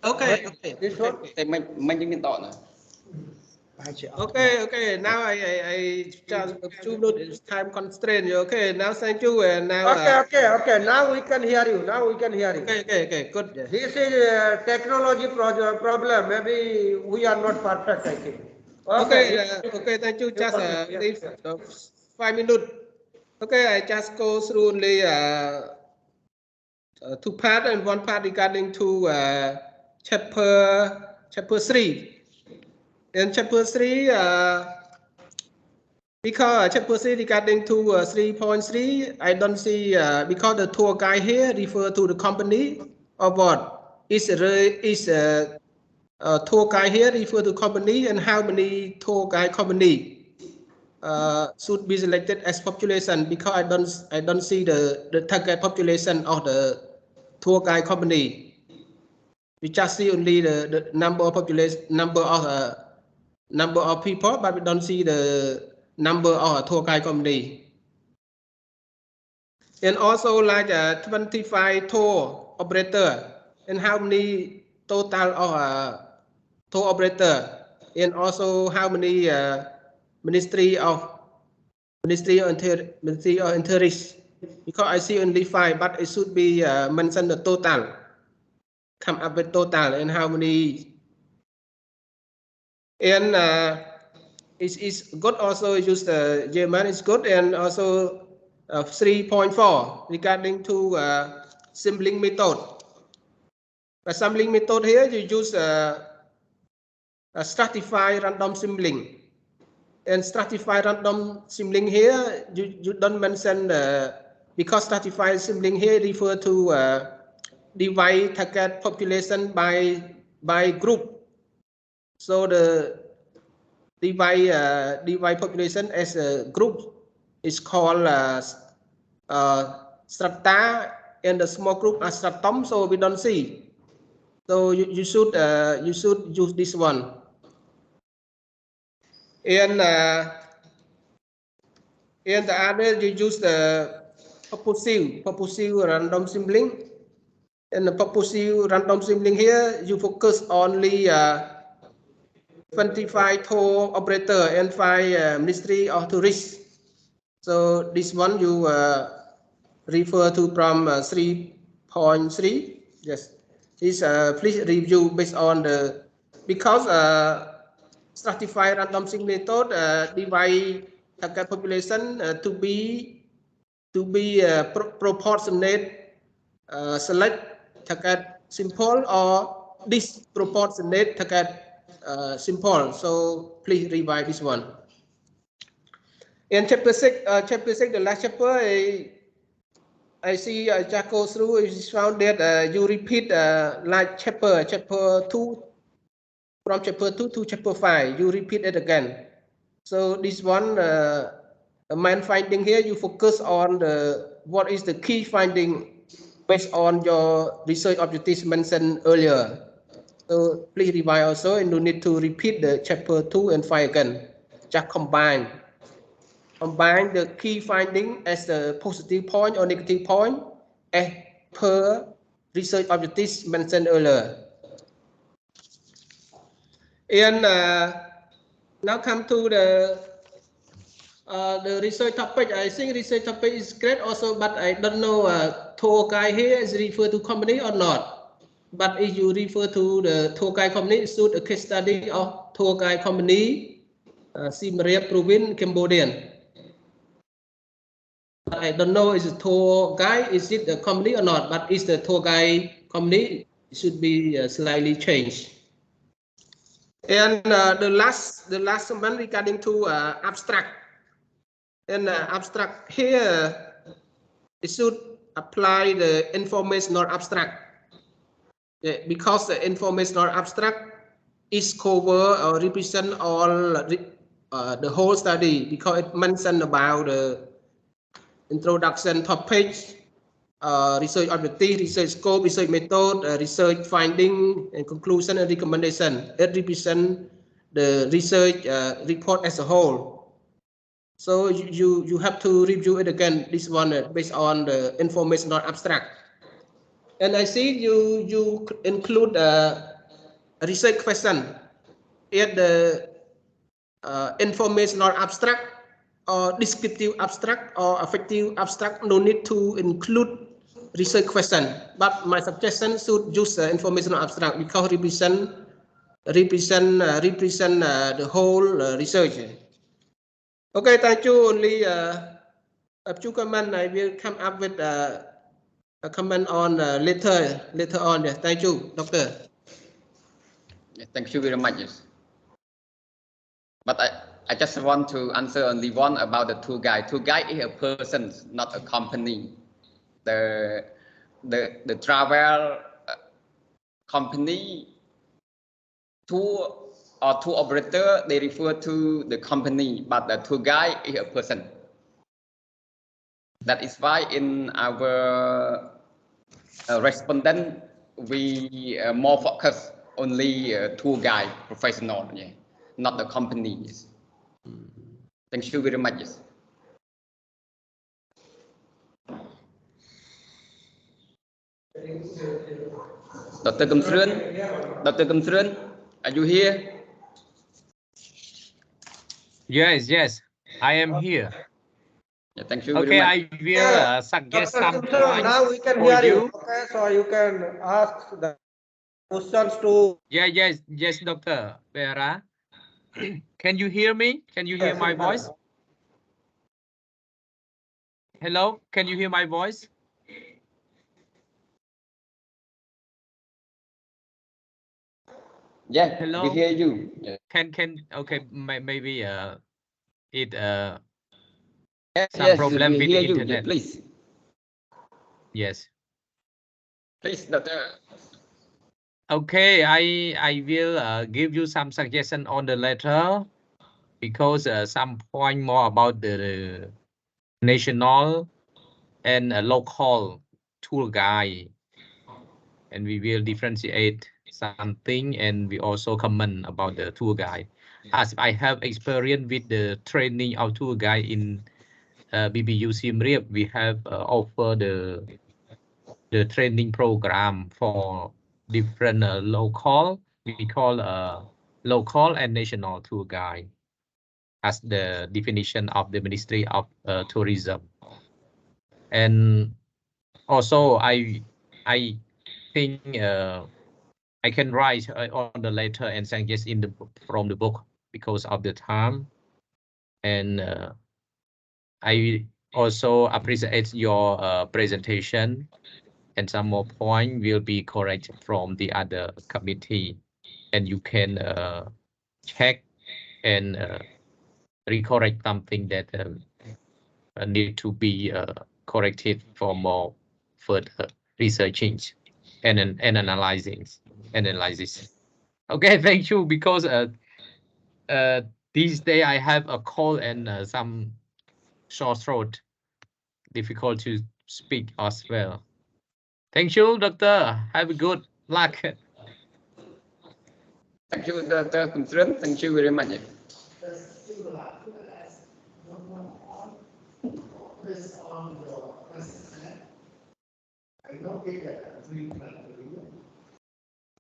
[SPEAKER 8] Okay.
[SPEAKER 6] This one?
[SPEAKER 8] Okay. Now I just time constraint. Okay. Now thank you. And now.
[SPEAKER 6] Okay. Now we can hear you.
[SPEAKER 8] Okay. Good.
[SPEAKER 6] This is a technology problem. Maybe we are not perfect, I think.
[SPEAKER 8] Okay. Thank you. Just leave 5 minutes. Okay. I just go through only two part and one part regarding to chapter 3. In chapter 3, because chapter 3 regarding to 3.3, I don't see because the tour guide here refer to the company or what is tour guide here refer to company, and how many tour guide company should be selected as population, because I don't see the target population of the tour guide company. We just see only the number of population, number of people, but we don't see the number of a tour guide company. And also like 25 tour operator, and how many total of tour operator, and also how many Ministry of Interiors, because I see only 5, but it should be mentioned the total, come up with total, and how many. And it's good also use the German is good, and also 3.4 regarding to sampling method. The sampling method here you use a stratified random sampling. And stratified random sampling here, you don't mention because stratified sampling here refer to divide target population by group. So the divide population as a group is called strata, and the small group are stratum. So we don't see. So you should use this one. And the other you use the purposive random sampling. And the purposive random sampling here you focus only 25 tour operator and 5 Ministry of Tourism. So this one you refer to from 3.3. Yes. Please review based on the, because stratified random sampling method divide target population to be proportionate select target simple or disproportionate target simple. So please revise this one. In chapter 6, the last chapter, I see just go through. It's found that you repeat like chapter 2, from chapter 2 to chapter 5. You repeat it again. So this one, the main finding here, you focus on what is the key finding based on your research objectives mentioned earlier. So please revise also, and you need to repeat the chapter 2 and 5 again. just combine the key finding as a positive point or negative point as per research objectives mentioned earlier. And now come to the research topic. I think research topic is great also, but I don't know tour guide here is referred to company or not. But if you refer to the tour guide company, it should a case study of tour guide company, Chhim province, Cambodian. But I don't know is a tour guide, is it a company or not? But is the tour guide company, it should be slightly changed. And the last one regarding to abstract. And abstract here, it should apply the information or abstract. Yeah, because the information or abstract is cover or represent all the whole study, because it mentioned about the introduction topic, research objective, research scope, research method, research finding and conclusion and recommendation. It represents the research report as a whole. So you have to review it again, this one based on the information or abstract. And I see you include a research question in the information or abstract or descriptive abstract or affective abstract. No need to include research question, but my suggestion should use information or abstract because represent the whole research. Okay, thank you. Only a few comments. I will come up with a comment on later on. Yes. Thank you, Doctor.
[SPEAKER 1] Thank you very much. Yes. But I just want to answer only one about the tour guide. Tour guide is a person, not a company. The travel company, tour operator, they refer to the company, but the tour guide is a person. That is why in our respondent, we more focus only tour guide professional, yeah, not the companies. Thank you very much. Yes. Dr. Kumsrun, are you here?
[SPEAKER 7] Yes, I am here.
[SPEAKER 1] Yeah, thank you
[SPEAKER 7] Okay,
[SPEAKER 1] very much.
[SPEAKER 7] I will suggest some points
[SPEAKER 6] now we can
[SPEAKER 7] for
[SPEAKER 6] hear
[SPEAKER 7] you.
[SPEAKER 6] Okay, so you can ask the questions to.
[SPEAKER 7] Yes, Dr. Vera. Can you hear me? Can you hear my voice? Hello, can you hear my voice?
[SPEAKER 1] Yeah,
[SPEAKER 7] hello.
[SPEAKER 1] we hear you. Yeah.
[SPEAKER 7] Okay, maybe it some
[SPEAKER 1] yes,
[SPEAKER 7] problem
[SPEAKER 1] we
[SPEAKER 7] with
[SPEAKER 1] hear
[SPEAKER 7] the
[SPEAKER 1] you.
[SPEAKER 7] internet.
[SPEAKER 1] Yeah, please.
[SPEAKER 7] Yes.
[SPEAKER 1] Please, Doctor.
[SPEAKER 7] Okay, I will give you some suggestion on the letter, because some point more about the national and local tour guide, and we will differentiate something, and we also comment about the tour guide. As I have experience with the training of tour guide in BBU Siem Reap, we have offered the training program for different local, we call local and national tour guide, as the definition of the Ministry of Tourism. And also I think I can write on the letter and suggest in the from the book because of the time. And I also appreciate your presentation, and some more point will be correct from the other committee, and you can check and recorrect something that need to be corrected for more further researching and analysis. Okay, thank you, because these days I have a cold and some sore throat, difficult to speak as well. Thank you, Doctor. Have a good luck.
[SPEAKER 1] Thank you, Dr. Kumsrun. Thank you very much.
[SPEAKER 3] based on your assessment, I noted that 3 criteria.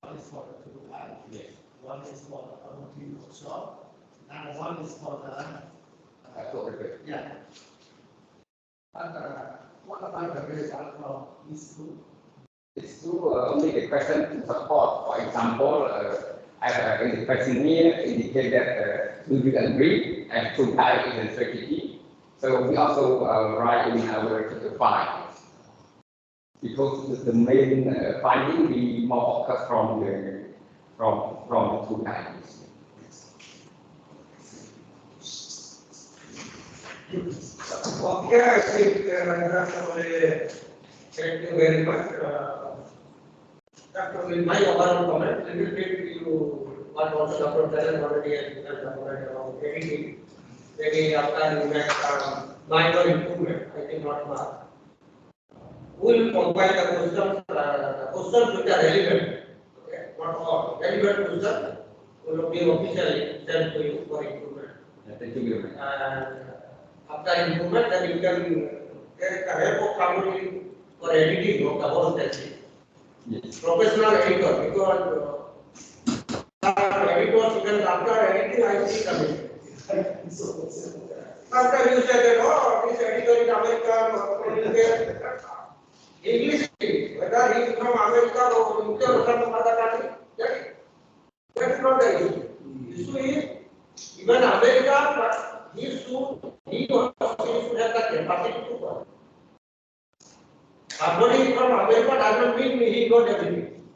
[SPEAKER 3] One is for the tour guide, one is for the community workshop, and one is for the yeah. And what about the result from this group?
[SPEAKER 1] It's to only the question to support. For example, as in the question here indicate that do you agree and to guide is a strategy. So we also write in our chapter 5 because the main finding we more focus from the two guides.
[SPEAKER 4] Okay, I think thank you very much. Dr. In my overall comment, I will take you what also Dr. Taran already has covered about editing. Maybe after you make minor improvement, I think not much. We will combine the questions which are relevant. Okay, not all relevant questions will be officially sent to you for improvement.
[SPEAKER 1] Thank you very much.
[SPEAKER 4] And after improvement, then you can take the help of somebody for editing of the whole testing.
[SPEAKER 1] Yes.
[SPEAKER 4] Professional editor, because editors even after editing, I see coming. After you say that, oh, this editor is American, English, whether he is from America or UK or some other country, that is not the issue. The issue is even America, but he or she should have the capacity to work. Somebody from America doesn't mean he got everything.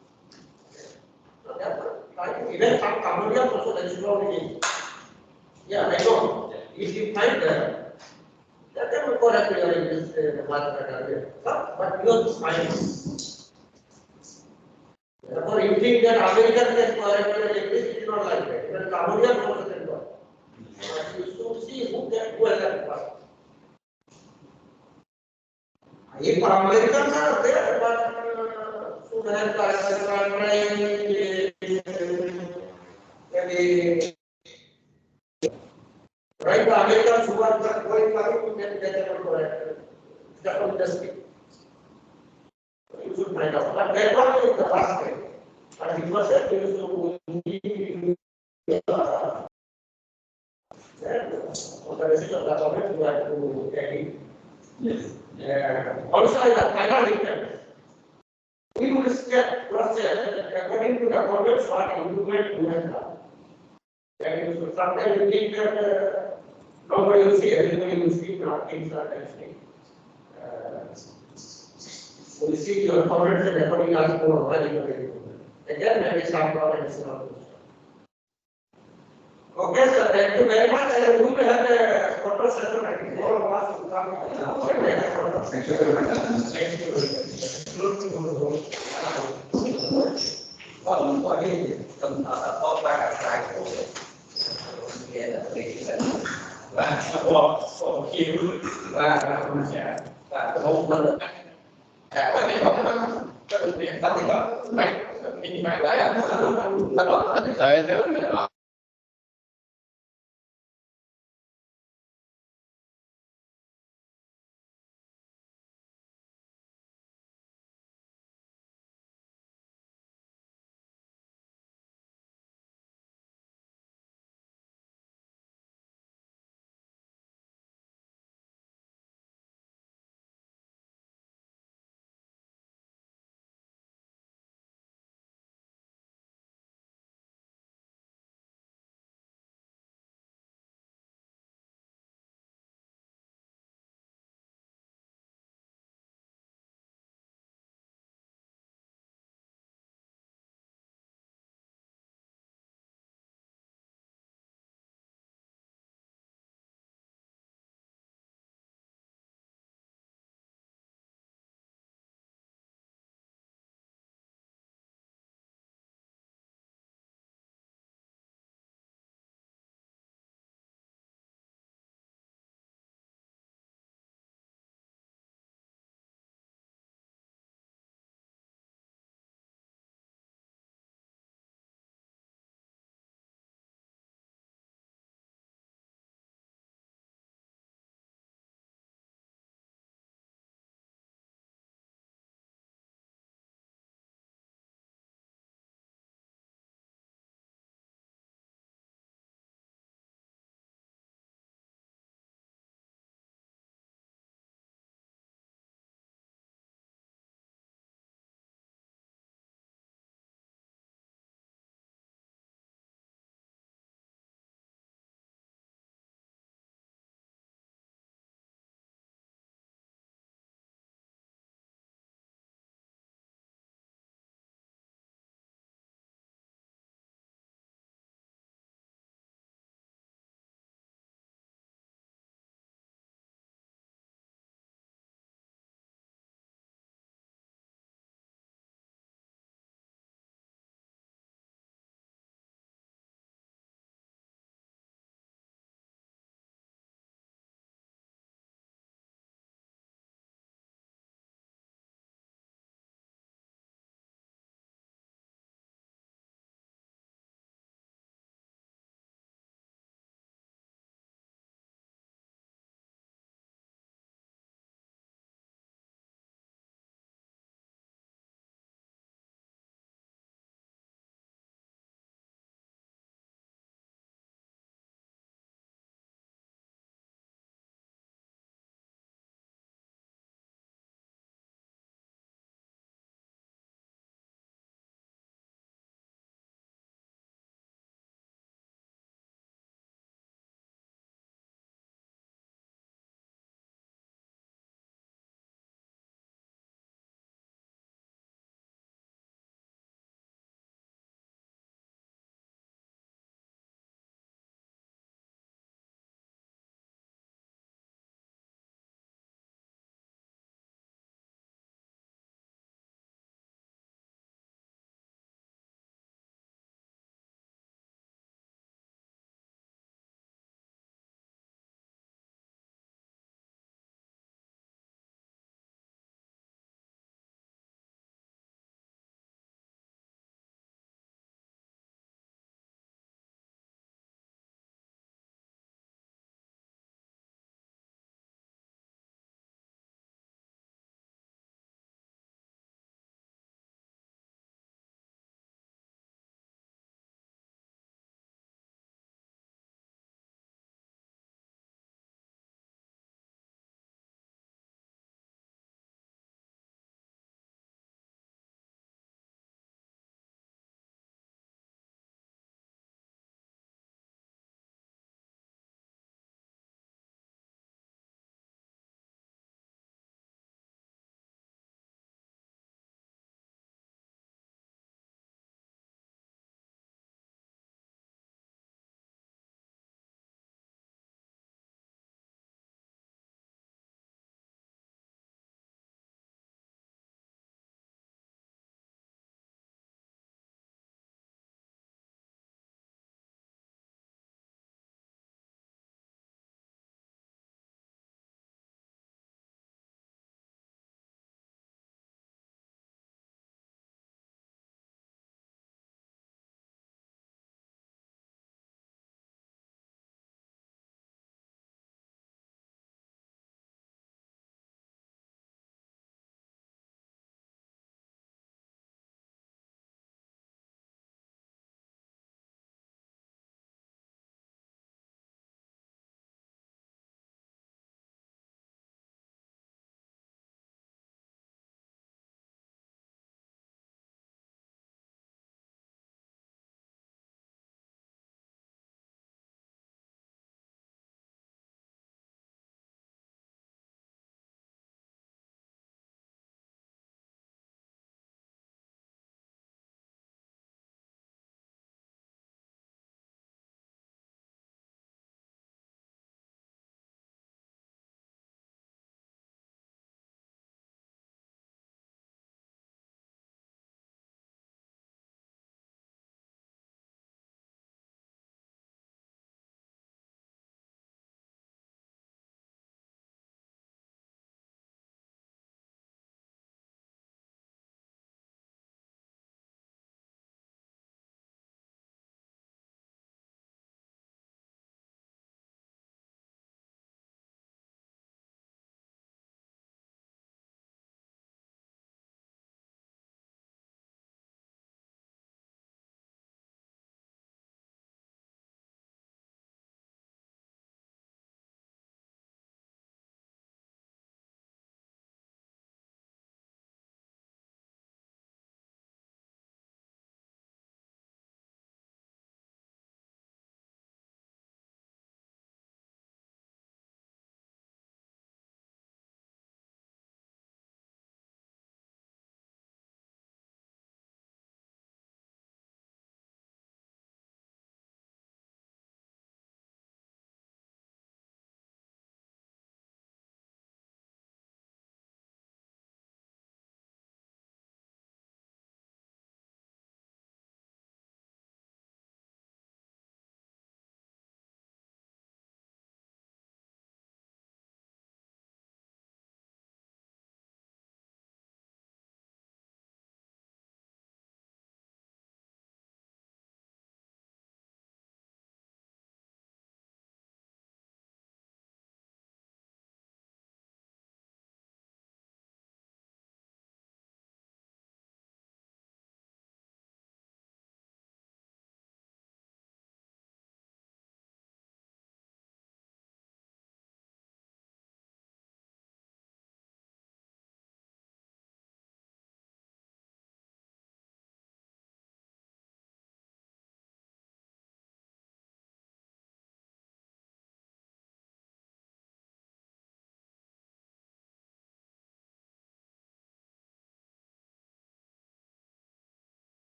[SPEAKER 4] So therefore, even some Cambodians also that is not. Yeah, I know. If you find that can be correctly or in this matter, but you have to find it. Therefore, you think that American can correctly exist, it is not like that. Even Cambodian also can do it. But you should see who has that power. If Americans are there, but should have maybe right, the Americans who are going to get that correct. That will just be. You should find out. But that one is the last thing. And it was said you should on the basis of the comment you have to take it. Yes. Also, in the final return, we will step process according to the comments what improvement you have done. And you should sometimes you think that nobody will see, everybody will see, not things are testing. We see your comments and according to for what you are doing. Again, maybe some comments not. Okay, sir, thank you very much. And we will have a photo session. I think all of us will come.
[SPEAKER 1] Thank you very much.
[SPEAKER 4] Thank you.
[SPEAKER 1] Và